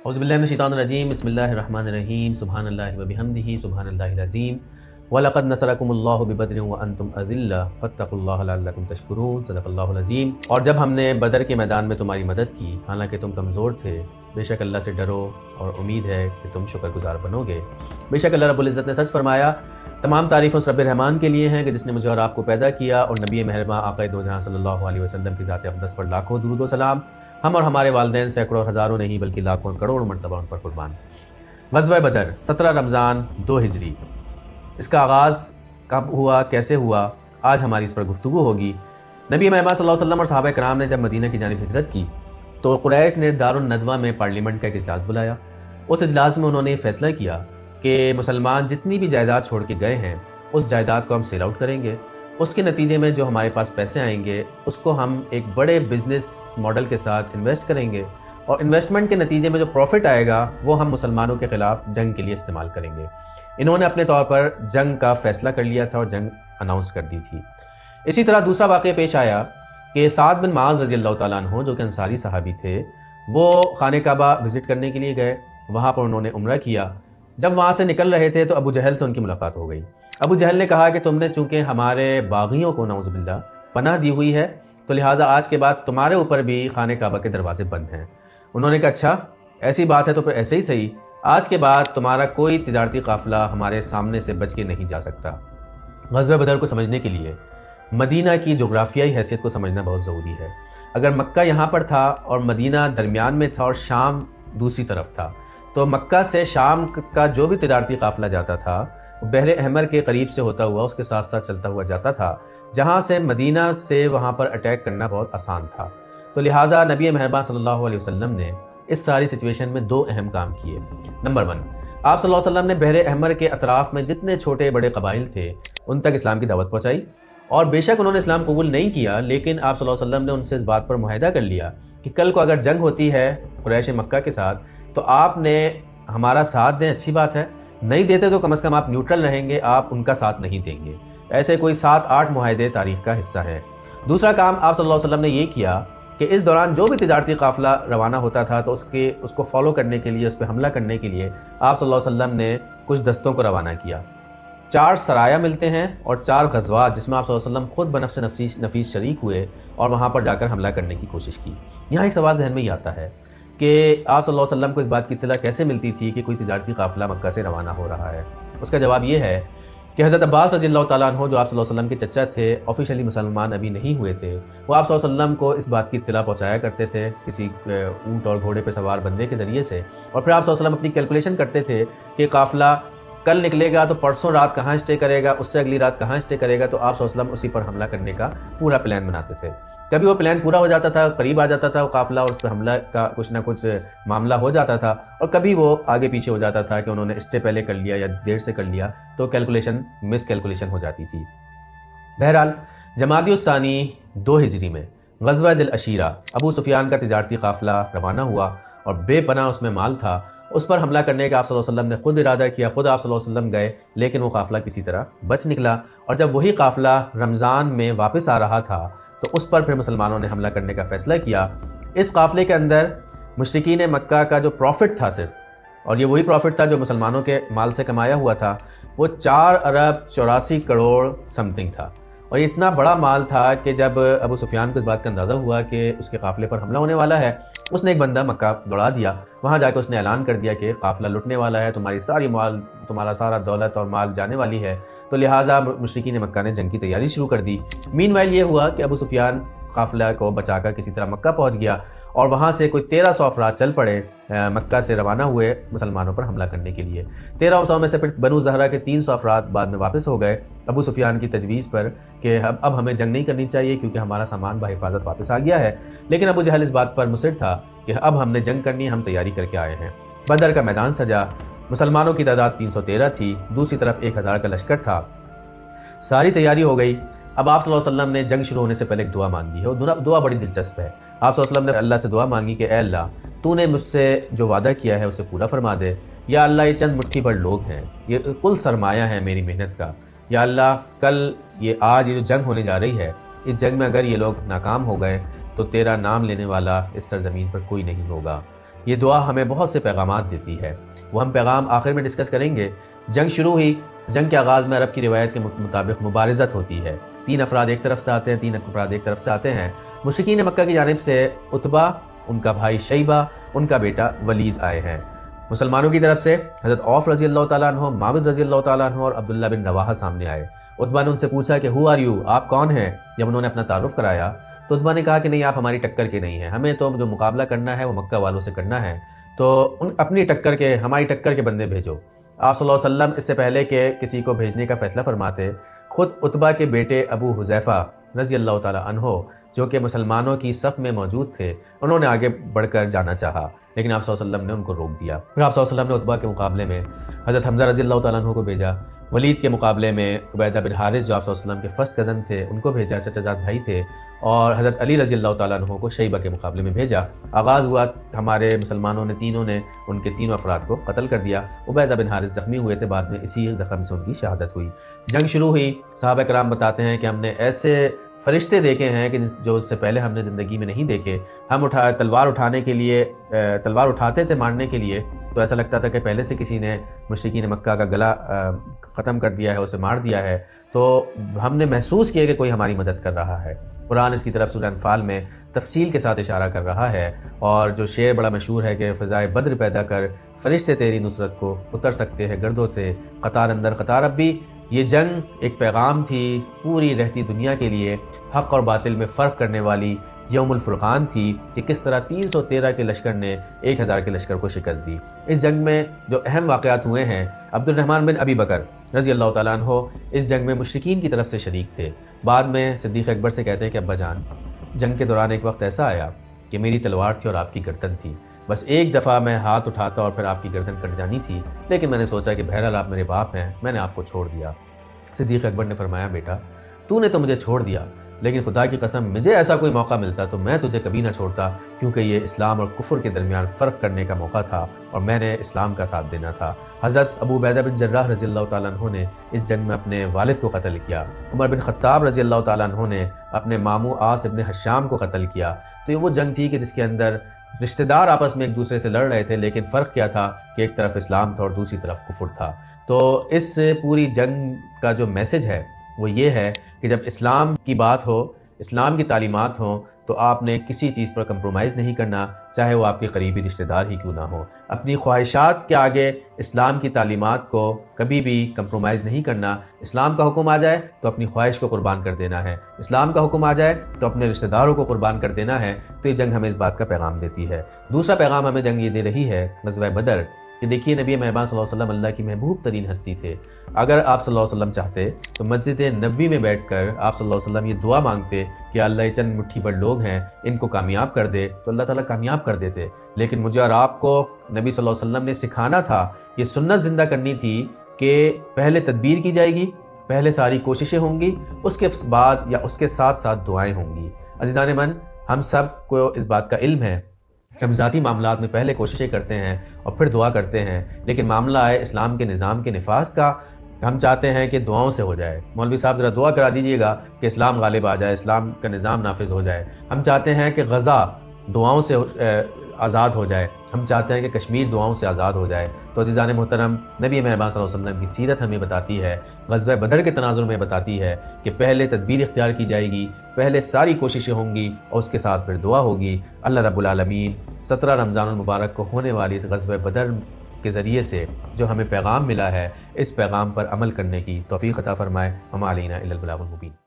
اعوذ باللہ من الشیطان الرجیم بسم اللہ الرحمن الرحیم سبحان اللہ و بحمدہ سبحان اللہ العظیم وَلَقَدْ نَصَرَكُمُ اللَّهُ بِبَدْرٍ وَأَنْتُمْ أَذِلَّةٌ فَاتَّقُوا اللَّهَ لَعَلَّكُمْ تَشْكُرُونَ صدق اللہ العظیم۔ اور جب ہم نے بدر کے میدان میں تمہاری مدد کی حالانکہ تم کمزور تھے، بے شک اللہ سے ڈرو اور امید ہے کہ تم شکر گزار بنو گے۔ بے شک اللہ رب العزت نے سچ فرمایا، تمام تعریفیں اس رب رحمان کے لیے ہیں کہ جس نے مجھے اور آپ کو پیدا کیا، اور نبی مہرباں آقا دو جہاں صلی اللہ علیہ وسلم کی ذات اقدس پر لاکھوں درود و سلام، ہم اور ہمارے والدین سینکڑوں ہزاروں نہیں بلکہ لاکھوں کروڑوں مرتبہ ان پر قربان۔ غزوہ بدر 17 رمضان 2 ہجری، اس کا آغاز کب ہوا، کیسے ہوا، آج ہماری اس پر گفتگو ہوگی۔ نبی محمد صلی اللہ علیہ وسلم اور صحابہ کرام نے جب مدینہ کی جانب ہجرت کی تو قریش نے دارالندوہ میں پارلیمنٹ کا ایک اجلاس بلایا۔ اس اجلاس میں انہوں نے یہ فیصلہ کیا کہ مسلمان جتنی بھی جائیداد چھوڑ کے گئے ہیں اس جائیداد کو ہم سیل آؤٹ کریں گے، اس کے نتیجے میں جو ہمارے پاس پیسے آئیں گے اس کو ہم ایک بڑے بزنس ماڈل کے ساتھ انویسٹ کریں گے، اور انویسٹمنٹ کے نتیجے میں جو پروفٹ آئے گا وہ ہم مسلمانوں کے خلاف جنگ کے لیے استعمال کریں گے۔ انہوں نے اپنے طور پر جنگ کا فیصلہ کر لیا تھا اور جنگ اناؤنس کر دی تھی۔ اسی طرح دوسرا واقعہ پیش آیا کہ سعد بن معاذ رضی اللہ تعالیٰ عنہ جو کہ انصاری صحابی تھے، وہ خانہ کعبہ وزٹ کرنے کے لیے گئے، وہاں پر انہوں نے عمرہ کیا۔ جب وہاں سے نکل رہے تھے تو ابو جہل سے ان کی ملاقات ہو گئی۔ ابو جہل نے کہا کہ تم نے چونکہ ہمارے باغیوں کو نعوذ باللہ پناہ دی ہوئی ہے تو لہٰذا آج کے بعد تمہارے اوپر بھی خانہ کعبہ کے دروازے بند ہیں۔ انہوں نے کہا اچھا ایسی بات ہے تو پھر ایسے ہی صحیح، آج کے بعد تمہارا کوئی تجارتی قافلہ ہمارے سامنے سے بچ کے نہیں جا سکتا۔ غزوہ بدر کو سمجھنے کے لیے مدینہ کی جغرافیائی حیثیت کو سمجھنا بہت ضروری ہے۔ اگر مکہ یہاں پر تھا اور مدینہ درمیان میں تھا اور شام دوسری طرف تھا، تو مکہ سے شام کا جو بھی تجارتی قافلہ جاتا تھا وہ بحر احمر کے قریب سے ہوتا ہوا اس کے ساتھ ساتھ چلتا ہوا جاتا تھا، جہاں سے مدینہ سے وہاں پر اٹیک کرنا بہت آسان تھا۔ تو لہٰذا نبی مہربان صلی اللہ علیہ وسلم نے اس ساری سچویشن میں 2 اہم کام کیے۔ نمبر 1، آپ صلی اللہ علیہ وسلم نے بحر احمر کے اطراف میں جتنے چھوٹے بڑے قبائل تھے ان تک اسلام کی دعوت پہنچائی، اور بے شک انہوں نے اسلام قبول نہیں کیا، لیکن آپ صلی اللہ علیہ وسلم نے ان سے اس بات پر معاہدہ کر لیا کہ کل کو اگر جنگ ہوتی ہے قریش مکہ کے ساتھ تو آپ نے ہمارا ساتھ دیں، اچھی بات ہے، نہیں دیتے تو کم از کم آپ نیوٹرل رہیں گے، آپ ان کا ساتھ نہیں دیں گے۔ ایسے کوئی 7-8 معاہدے تاریخ کا حصہ ہیں۔ دوسرا کام آپ صلی اللہ علیہ وسلم نے یہ کیا کہ اس دوران جو بھی تجارتی قافلہ روانہ ہوتا تھا تو اس کو فالو کرنے کے لیے، اس پہ حملہ کرنے کے لیے آپ صلی اللہ علیہ وسلم نے کچھ دستوں کو روانہ کیا۔ 4 سرایا ملتے ہیں اور 4 غزوات جس میں آپ صلی اللہ علیہ وسلم خود بنفس نفیس شریک ہوئے اور وہاں پر جا کر حملہ کرنے کی کوشش کی۔ یہاں ایک سوال ذہن میں یہ آتا ہے کہ آپ صلی اللہ علیہ وسلم کو اس بات کی اطلاع کیسے ملتی تھی کہ کوئی تجارتی قافلہ مکہ سے روانہ ہو رہا ہے؟ اس کا جواب یہ ہے کہ حضرت عباس رضی اللہ تعالیٰ عنہ جو آپ صلی اللہ علیہ وسلم کے چچا تھے، آفیشلی مسلمان ابھی نہیں ہوئے تھے، وہ آپ صلی اللہ علیہ وسلم کو اس بات کی اطلاع پہنچایا کرتے تھے کسی اونٹ اور گھوڑے پہ سوار بندے کے ذریعے سے، اور پھر آپ صلی اللہ علیہ وسلم اپنی کیلکولیشن کرتے تھے کہ قافلہ کل نکلے گا تو پرسوں رات کہاں اسٹے کرے گا، اس سے اگلی رات کہاں اسٹے کرے گا، تو آپ صلی اللہ علیہ وسلم اسی پر حملہ کرنے کا پورا پلان بناتے تھے۔ کبھی وہ پلان پورا ہو جاتا تھا، قریب آ جاتا تھا وہ قافلہ اور اس پہ حملہ کا کچھ نہ کچھ معاملہ ہو جاتا تھا، اور کبھی وہ آگے پیچھے ہو جاتا تھا کہ انہوں نے اسٹے پہلے کر لیا یا دیر سے کر لیا تو کیلکولیشن مس کیلکولیشن ہو جاتی تھی۔ بہرحال جمادی الثانی 2 ہجری میں غزوہ ذی العشیرہ ابو سفیان کا تجارتی قافلہ روانہ ہوا اور بے پناہ اس میں مال تھا، اس پر حملہ کرنے کا آپ صلی اللہ علیہ وسلم نے خود ارادہ کیا، خود آپ صلی اللہ علیہ وسلم گئے، لیکن وہ قافلہ کسی طرح بچ نکلا، اور جب وہی قافلہ رمضان میں واپس آ رہا تھا تو اس پر پھر مسلمانوں نے حملہ کرنے کا فیصلہ کیا۔ اس قافلے کے اندر مشرکین مکہ کا جو پروفٹ تھا صرف، اور یہ وہی پروفٹ تھا جو مسلمانوں کے مال سے کمایا ہوا تھا، وہ 4 ارب 84 کروڑ سم تھنگ تھا، اور یہ اتنا بڑا مال تھا کہ جب ابو سفیان کو اس بات کا اندازہ ہوا کہ اس کے قافلے پر حملہ ہونے والا ہے، اس نے ایک بندہ مکہ دوڑا دیا، وہاں جا کے اس نے اعلان کر دیا کہ قافلہ لٹنے والا ہے، تمہارا سارا دولت اور مال جانے والی ہے، تو لہٰذا مشرکین مکہ نے جنگ کی تیاری شروع کر دی۔ مین وائل یہ ہوا کہ ابو سفیان قافلہ کو بچا کر کسی طرح مکہ پہنچ گیا، اور وہاں سے کوئی 1300 افراد چل پڑے، مکہ سے روانہ ہوئے مسلمانوں پر حملہ کرنے کے لیے۔ 1300 میں سے پھر بنو زہرہ کے 300 افراد بعد میں واپس ہو گئے ابو سفیان کی تجویز پر کہ اب ہمیں جنگ نہیں کرنی چاہیے کیونکہ ہمارا سامان بحفاظت واپس آ گیا ہے، لیکن ابو جہل اس بات پر مصر تھا کہ اب ہم نے جنگ کرنی ہے، ہم تیاری کر کے آئے ہیں۔ بدر کا میدان سجا، مسلمانوں کی تعداد 313 تھی، دوسری طرف 1000 کا لشکر تھا، ساری تیاری ہو گئی۔ اب آپ صلی اللہ علیہ وسلم نے جنگ شروع ہونے سے پہلے ایک دعا مانگی ہے، وہ دعا بڑی دلچسپ ہے۔ آپ صلی اللہ علیہ وسلم نے اللہ سے دعا مانگی کہ اے اللہ تو نے مجھ سے جو وعدہ کیا ہے اسے پورا فرما دے، یا اللہ یہ چند مٹھی بھر لوگ ہیں، یہ کل سرمایہ ہے میری محنت کا، یا اللہ کل آج یہ جو جنگ ہونے جا رہی ہے، اس جنگ میں اگر یہ لوگ ناکام ہو گئے تو تیرا نام لینے والا اس سرزمین پر کوئی نہیں ہوگا۔ یہ دعا ہمیں بہت سے پیغامات دیتی ہے، وہ ہم پیغام آخر میں ڈسکس کریں گے۔ جنگ شروع ہوئی، جنگ کے آغاز میں عرب کی روایت کے مطابق مبارزت ہوتی ہے، 3 افراد ایک طرف سے آتے ہیں، 3 افراد ایک طرف سے آتے ہیں۔ مشرکین مکہ کی جانب سے عتبہ، ان کا بھائی شیبہ، ان کا بیٹا ولید آئے ہیں۔ مسلمانوں کی طرف سے حضرت عوف رضی اللہ تعالیٰ عنہ، معاوض رضی اللہ تعالیٰ عنہ اور عبداللہ بن رواحہ سامنے آئے۔ عتبہ نے ان سے پوچھا کہ ہو آر یو، آپ کون ہیں؟ جب انہوں نے اپنا تعارف کرایا تو عتبہ نے کہا کہ نہیں، آپ ہماری ٹکر کے نہیں ہیں، ہمیں تو جو مقابلہ کرنا ہے وہ مکہ والوں سے کرنا ہے، تو اپنی ٹکر کے، ہماری ٹکر کے بندے بھیجو۔ آپ صلی اللہ علیہ وسلم اس سے پہلے کہ کسی کو بھیجنے کا فیصلہ فرماتے، خود عتبہ کے بیٹے ابو حذیفہ رضی اللہ تعالیٰ عنہ جو کہ مسلمانوں کی صف میں موجود تھے، انہوں نے آگے بڑھ کر جانا چاہا، لیکن آپ صلی اللہ علیہ وسلم نے ان کو روک دیا۔ پھر آپ صلی اللہ علیہ وسلم نے عتبہ کے مقابلے میں حضرت حمزہ رضی اللہ تعالیٰ عنہ کو بھیجا، ولید کے مقابلے میں عبیدہ بن حارث جو آپ صلی اللہ علیہ وسلم کے فرسٹ کزن تھے ان کو بھیجا، چچا زاد بھائی تھے، اور حضرت علی رضی اللہ تعالیٰ عنہ کو شیبہ کے مقابلے میں بھیجا۔ آغاز ہوا، ہمارے مسلمانوں نے تینوں نے ان کے تینوں افراد کو قتل کر دیا۔ عبیدہ بن حارث زخمی ہوئے تھے، بعد میں اسی زخم سے ان کی شہادت ہوئی۔ جنگ شروع ہوئی، صحابہ کرام بتاتے ہیں کہ ہم نے ایسے فرشتے دیکھے ہیں کہ جو اس سے پہلے ہم نے زندگی میں نہیں دیکھے۔ ہم تلوار اٹھانے کے لیے، تلوار اٹھاتے تھے مارنے کے لیے، تو ایسا لگتا تھا کہ پہلے سے کسی نے مشرکین مکہ کا گلا ختم کر دیا ہے، اسے مار دیا ہے، تو ہم نے محسوس کیا کہ کوئی ہماری مدد کر رہا ہے۔ قرآن اس کی طرف سورہ انفال میں تفصیل کے ساتھ اشارہ کر رہا ہے، اور جو شعر بڑا مشہور ہے کہ فضائے بدر پیدا کر فرشتے تیری نصرت کو اتر سکتے ہیں گردوں سے، قطار اندر قطار اب بھی۔ یہ جنگ ایک پیغام تھی پوری رہتی دنیا کے لیے، حق اور باطل میں فرق کرنے والی یوم الفرقان تھی کہ کس طرح 313 کے لشکر نے 1000 کے لشکر کو شکست دی۔ اس جنگ میں جو اہم واقعات ہوئے ہیں، عبد الرحمن بن ابی بکر رضی اللہ تعالیٰ عنہ اس جنگ میں مشرکین کی طرف سے شریک تھے۔ بعد میں صدیق اکبر سے کہتے ہیں کہ ابا جان، جنگ کے دوران ایک وقت ایسا آیا کہ میری تلوار تھی اور آپ کی گردن تھی، بس ایک دفعہ میں ہاتھ اٹھاتا اور پھر آپ کی گردن کٹ جانی تھی، لیکن میں نے سوچا کہ بہرحال آپ میرے باپ ہیں، میں نے آپ کو چھوڑ دیا۔ صدیق اکبر نے فرمایا، بیٹا تو نے تو مجھے چھوڑ دیا، لیکن خدا کی قسم مجھے ایسا کوئی موقع ملتا تو میں تجھے کبھی نہ چھوڑتا، کیونکہ یہ اسلام اور کفر کے درمیان فرق کرنے کا موقع تھا اور میں نے اسلام کا ساتھ دینا تھا۔ حضرت ابو عبیدہ بن جراح رضی اللہ تعالیٰ عنہ نے اس جنگ میں اپنے والد کو قتل کیا۔ عمر بن خطاب رضی اللہ تعالیٰ عنہ نے اپنے ماموں عاص ابن حشام کو قتل کیا۔ تو یہ وہ جنگ تھی کہ جس کے اندر رشتہ دار آپس میں ایک دوسرے سے لڑ رہے تھے، لیکن فرق کیا تھا کہ ایک طرف اسلام تھا اور دوسری طرف کفر تھا۔ تو اس پوری جنگ کا جو میسج ہے وہ یہ ہے کہ جب اسلام کی بات ہو، اسلام کی تعلیمات ہوں، تو آپ نے کسی چیز پر کمپرومائز نہیں کرنا، چاہے وہ آپ کے قریبی رشتہ دار ہی کیوں نہ ہو۔ اپنی خواہشات کے آگے اسلام کی تعلیمات کو کبھی بھی کمپرومائز نہیں کرنا۔ اسلام کا حکم آ جائے تو اپنی خواہش کو قربان کر دینا ہے، اسلام کا حکم آ جائے تو اپنے رشتہ داروں کو قربان کر دینا ہے۔ تو یہ جنگ ہمیں اس بات کا پیغام دیتی ہے۔ دوسرا پیغام ہمیں جنگ یہ دے رہی ہے غزوہ بدر، کہ دیکھیے نبی مہربان صلی اللہ علیہ وسلم اللہ کی محبوب ترین ہستی تھے۔ اگر آپ صلی اللہ علیہ وسلم چاہتے تو مسجد نبوی میں بیٹھ کر آپ صلی اللہ علیہ وسلم یہ دعا مانگتے کہ اللہ یہ چند مٹھی بھر لوگ ہیں، ان کو کامیاب کر دے، تو اللہ تعالیٰ کامیاب کر دیتے۔ لیکن مجھے اور آپ کو نبی صلی اللہ علیہ وسلم نے سکھانا تھا، یہ سنت زندہ کرنی تھی کہ پہلے تدبیر کی جائے گی، پہلے ساری کوششیں ہوں گی، اس کے بعد یا اس کے ساتھ ساتھ دعائیں ہوں گی۔ عزیزان من، ہم سب کو اس بات کا علم ہے کہ ہم ذاتی معاملات میں پہلے کوششیں کرتے ہیں اور پھر دعا کرتے ہیں، لیکن معاملہ ہے اسلام کے نظام کے نفاذ کا، ہم چاہتے ہیں کہ دعاؤں سے ہو جائے۔ مولوی صاحب ذرا دعا کرا دیجئے گا کہ اسلام غالب آ جائے، اسلام کا نظام نافذ ہو جائے۔ ہم چاہتے ہیں کہ غزہ دعاؤں سے آزاد ہو جائے، ہم چاہتے ہیں کہ کشمیر دعاؤں سے آزاد ہو جائے۔ تو عزیزان محترم، نبی مہربان صلی اللہ علیہ وسلم کی سیرت ہمیں بتاتی ہے، غزوہ بدر کے تناظر میں بتاتی ہے کہ پہلے تدبیر اختیار کی جائے گی، پہلے ساری کوششیں ہوں گی اور اس کے ساتھ پھر دعا ہوگی۔ اللہ رب العالمین 17 رمضان المبارک کو ہونے والی اس غزوہ بدر کے ذریعے سے جو ہمیں پیغام ملا ہے، اس پیغام پر عمل کرنے کی توفیق عطا فرمائے۔ وما علینا الا البلاغ المبین۔